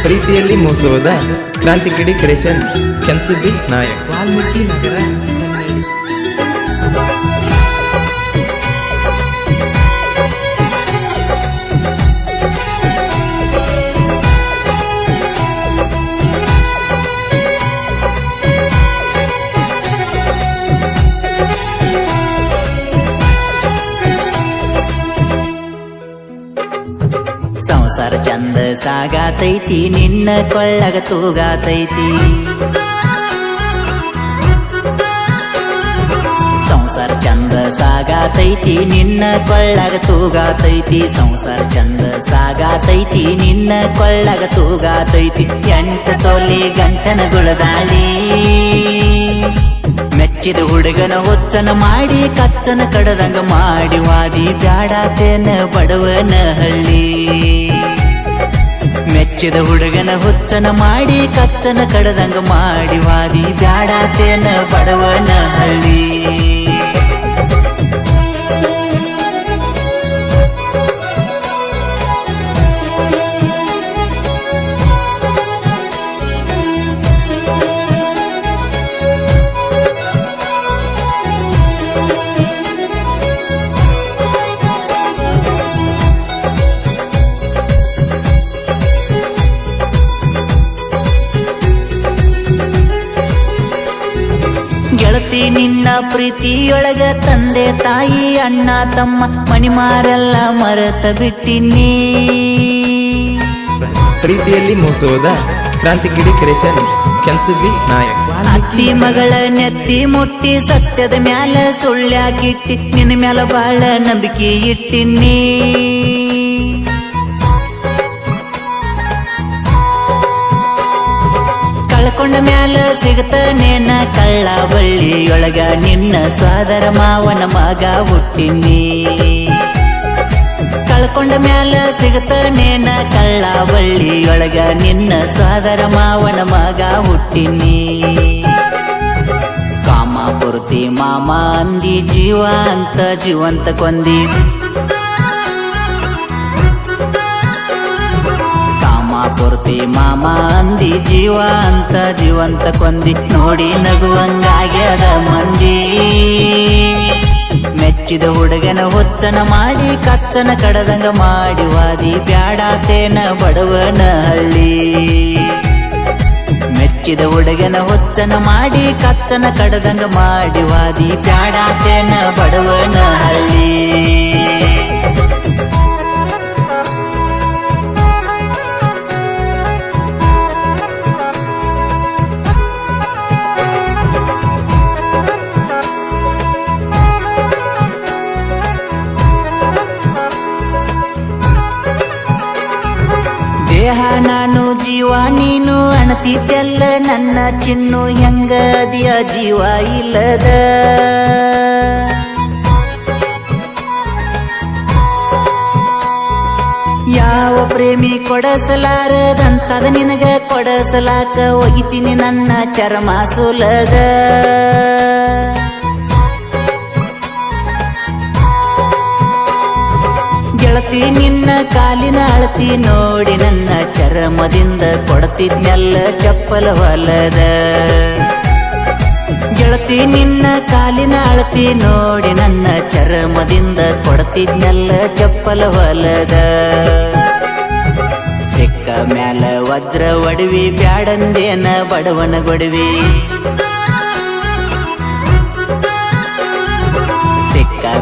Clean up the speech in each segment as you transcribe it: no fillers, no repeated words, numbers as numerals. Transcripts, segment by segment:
ಪ್ರೀತಿಯಲ್ಲಿ ಮೋಸೋದ ಕ್ರಾಂತಿಗಿರಿ ಕ್ರಿಯೇಷನ್ ಕೆಂಚುದ್ದಿ ನಾಯಕ್ ವಾಲ್ಮೀಕಿ ನಗರ ಕನ್ನಡಿ. ಸಂಸಾರ ಚಂದ ಸಾಗಾತೈತಿ ನಿನ್ನ ಕೊಳ್ಳಗ ತೂಗಾತೈತಿ. ಸಂಸಾರ ಚಂದ ಸಾಗಾತೈತಿ ನಿನ್ನ ಕೊಳ್ಳಗ ತೂಗಾತೈತಿ. ಸಂಸಾರ ಚಂದ ಸಾಗಾತೈತಿ ನಿನ್ನ ಕೊಳ್ಳಗ ತೂಗಾತೈತಿ. 8 ತೊಲಿ ಗಂಟನ ಗುಳದಾಳಿ ಮೆಚ್ಚಿದ ಹುಡುಗನ ಹುಚ್ಚನ ಮಾಡಿ ಕಚ್ಚನ ಕಡದಂಗ ಮಾಡಿ ವಾದಿ ಬ್ಯಾಡಾತೇನ ಬಡವನ ಹಳ್ಳಿ. ಮೆಚ್ಚಿದ ಹುಡುಗನ ಹುಚ್ಚನ ಮಾಡಿ ಕಚ್ಚನ ಕಡದಂಗ ಮಾಡಿ ವಾದಿ ಬ್ಯಾಡಾತೇನ ಬಡವನ ಹಳ್ಳಿ. ಗೆಳತಿ ನಿನ್ನ ಪ್ರೀತಿಯೊಳಗ ತಂದೆ ತಾಯಿ ಅಣ್ಣ ತಮ್ಮ ಮಣಿಮಾರೆಲ್ಲ ಮರೆತ ಬಿಟ್ಟಿನಿ. ಪ್ರೀತಿಯಲ್ಲಿ ಮೋಸೋದ ಕ್ರಾಂತಿಗಿರಿ ಕ್ರಿಯೇಷನ್ ಕೆಂಚುದ್ದಿ ನಾಯಕ್ ಅತ್ತಿ ಮಗಳ ನೆತ್ತಿ ಮುಟ್ಟಿ ಸತ್ಯದ ಮ್ಯಾಲ ಸುಳ್ಳ್ಯಾಕಿಟ್ಟಿ ನಿನ್ನ ಮ್ಯಾಲ ಬಾಳ ನಂಬಿಕೆ ಇಟ್ಟಿನಿ. ಕಳ್ಕೊಂಡ ಮ್ಯಾಲ ಸಿಗತನೇನ ಕಳ್ಳ ಬಳ್ಳಿಯೊಳಗ ನಿನ್ನ ಸೋದರ ಮಾವನ ಮಗ ಹುಟ್ಟಿನಿ. ಕಳ್ಕೊಂಡ ಮ್ಯಾಲ ಸಿಗತನೇನ ಕಳ್ಳ ಬಳ್ಳಿಯೊಳಗ ನಿನ್ನ ಸೋದರ ಮಾವನ ಮಗ ಹುಟ್ಟಿನಿ. ಕಾಮ ಪೂರ್ತಿ ಮಾಮ ಅಂದಿ ಜೀವ ಅಂತ ಜೀವಂತ ಕೊಂದಿ. ಪೂರ್ತಿ ಮಾಮ ಅಂದಿ ಜೀವ ಅಂತ ಜೀವಂತ ಕೊಂದಿ. ನೋಡಿ ನಗುವಂಗಾಗ್ಯದ ಮಂದಿ ಮೆಚ್ಚಿದ ಹುಡುಗನ ಹುಚ್ಚನ ಮಾಡಿ ಕಚ್ಚನ ಕಡದಂಗ ಮಾಡಿ ವಾದಿ ಬ್ಯಾಡಾತೇನ ಬಡವನ ಹಳ್ಳಿ. ಮೆಚ್ಚಿದ ಹುಡುಗನ ಹುಚ್ಚನ ಮಾಡಿ ಕಚ್ಚನ ಕಡದಂಗ ಮಾಡಿ ವಾದಿ ಬ್ಯಾಡಾತೇನ ಬಡವನ ಹಳ್ಳಿ. ದೇಹ ನಾನು ಜೀವ ನೀನು ಅಣತಿದ್ದೆಲ್ಲ ನನ್ನ ಚಿನ್ನು ಹೆಂಗದಿಯ ಜೀವ ಇಲ್ಲದ. ಯಾವ ಪ್ರೇಮಿ ಕೊಡಸಲಾರದಂತದ ನಿನಗ ಕೊಡಸಲಾಕ ಒಗಿತೀನಿ ನನ್ನ ಚರ್ಮ ಸುಲದ. ಗೆಳತಿ ನಿನ್ನ ಕಾಲಿನ ಅಳತಿ ನೋಡಿ ನನ್ನ ಚರ್ಮದಿಂದ ಕೊಡ್ತಿದ್ನೆಲ್ಲ ಚಪ್ಪಲ ಹೊಲದ. ಗೆಳತಿ ನಿನ್ನ ಕಾಲಿನ ಅಳತಿ ನೋಡಿ ನನ್ನ ಚರ್ಮದಿಂದ ಕೊಡ್ತಿದ್ನೆಲ್ಲ ಚಪ್ಪಲ ಹೊಲದ. ಸಿಕ್ಕ ಮ್ಯಾಲ ವಜ್ರ ಒಡವಿ ಬ್ಯಾಡಂದೇನ ಬಡವನ ಗೊಡವಿ.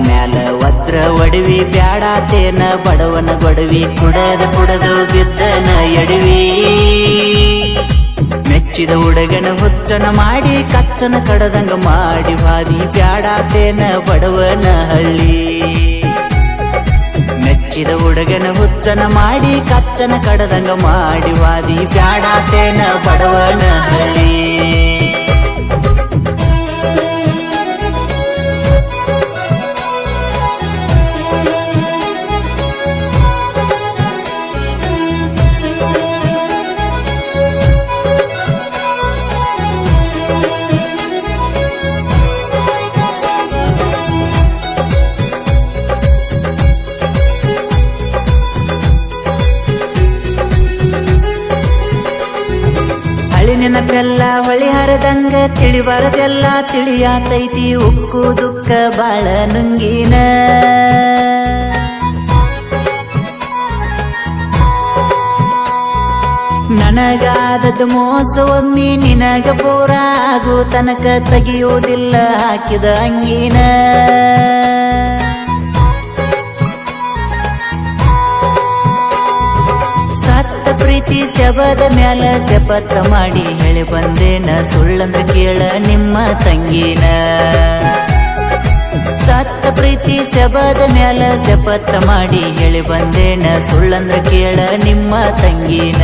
ಮ್ಯಾಲ ವಜ್ರ ಒಡವಿ ಬ್ಯಾಡಾತೇನ ಬಡವನ ಗೊಡವಿ. ಕುಡದು ಬಿದ್ದನ ಎಡವಿ ಮೆಚ್ಚಿದ ಹುಡುಗನ ಹುಚ್ಚನ ಮಾಡಿ ಕಚ್ಚನ ಕಡದಂಗ ಮಾಡಿ ವಾದಿ ಬ್ಯಾಡಾತೇನ ಬಡವನ ಹಳ್ಳಿ. ಮೆಚ್ಚಿದ ಹುಡುಗನ ಹುಚ್ಚನ ಮಾಡಿ ಕಚ್ಚನ ಕಡದಂಗ ಮಾಡಿ ವಾದಿ ಬ್ಯಾಡಾತೇನ ಬಡವನ ಹಳ್ಳಿ. ನೆನಪೆಲ್ಲ ಹೊಳಿ ಹರಿದಂಗ ತಿಳಿಬಾರದೆಲ್ಲ ತಿಳಿಯಾತೈತಿ ಉಕ್ಕು ದುಃಖ ಬಾಳ ನುಂಗಿನ ನನಗಾದದ್ದು ಮೋಸ ಒಮ್ಮೆ ನಿನಗ ಪೂರ ಆಗು ತನಕ ತೆಗಿಯುವುದಿಲ್ಲ ಹಾಕಿದ ಅಂಗಿನ ಸತ್ತ ಪ್ರೀತಿ ಸೆಬದ ಮ್ಯಾಲ ಸೆಪತ್ತ ಮಾಡಿ ಹೇಳಿ ಬಂದೇನ ಸುಳ್ಳಂದ್ರ ಕೇಳ ನಿಮ್ಮ ತಂಗಿನ ಸತ್ತ ಪ್ರೀತಿ ಸೆಬದ ಮ್ಯಾಲ ಸೆಪತ್ತ ಮಾಡಿ ಹೇಳಿ ಬಂದೇನ ಸುಳ್ಳಂದ್ರ ಕೇಳ ನಿಮ್ಮ ತಂಗಿನ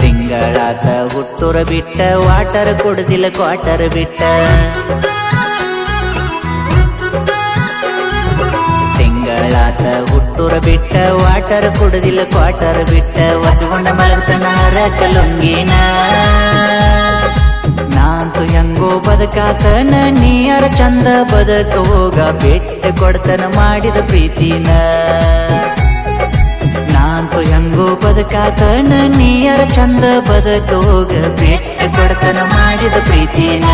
ತಿಂಗಳಾತ ಹುಟ್ಟೂರ ಬಿಟ್ಟ ವಾಟರ್ ಕುಡ್ದಿಲ್ಲ ಕ್ವಾಟರ್ ಬಿಟ್ಟ ತಿಂಗಳಾತ ಹುಟ್ಟೂರ ಬಿಟ್ಟ ವಾಟರ್ ಕುಡ್ದಿಲ್ಲ ಕ್ವಾಟರ್ ಬಿಟ್ಟ ವಚಗೊಂಡ ಮಲಗ್ತನ ಕಲುಂಗಿನ ನಾಂತು ಹೆಂಗೋ ಬದುಕಾತನ ನೀಯರ ಚಂದ ಬದುಕ ಹೋಗ ಬೆಟ್ಟ ಕೊಡ್ತನ ಮಾಡಿದ ಪ್ರೀತಿನ ನಾಂತು ಹೆಂಗೋ ಬದುಕಾತನ ನೀಯರ ಚಂದ ಬದುಕ ಹೋಗ ಬೆಟ್ಟ ಕೊಡ್ತನ ಮಾಡಿದ ಪ್ರೀತಿನ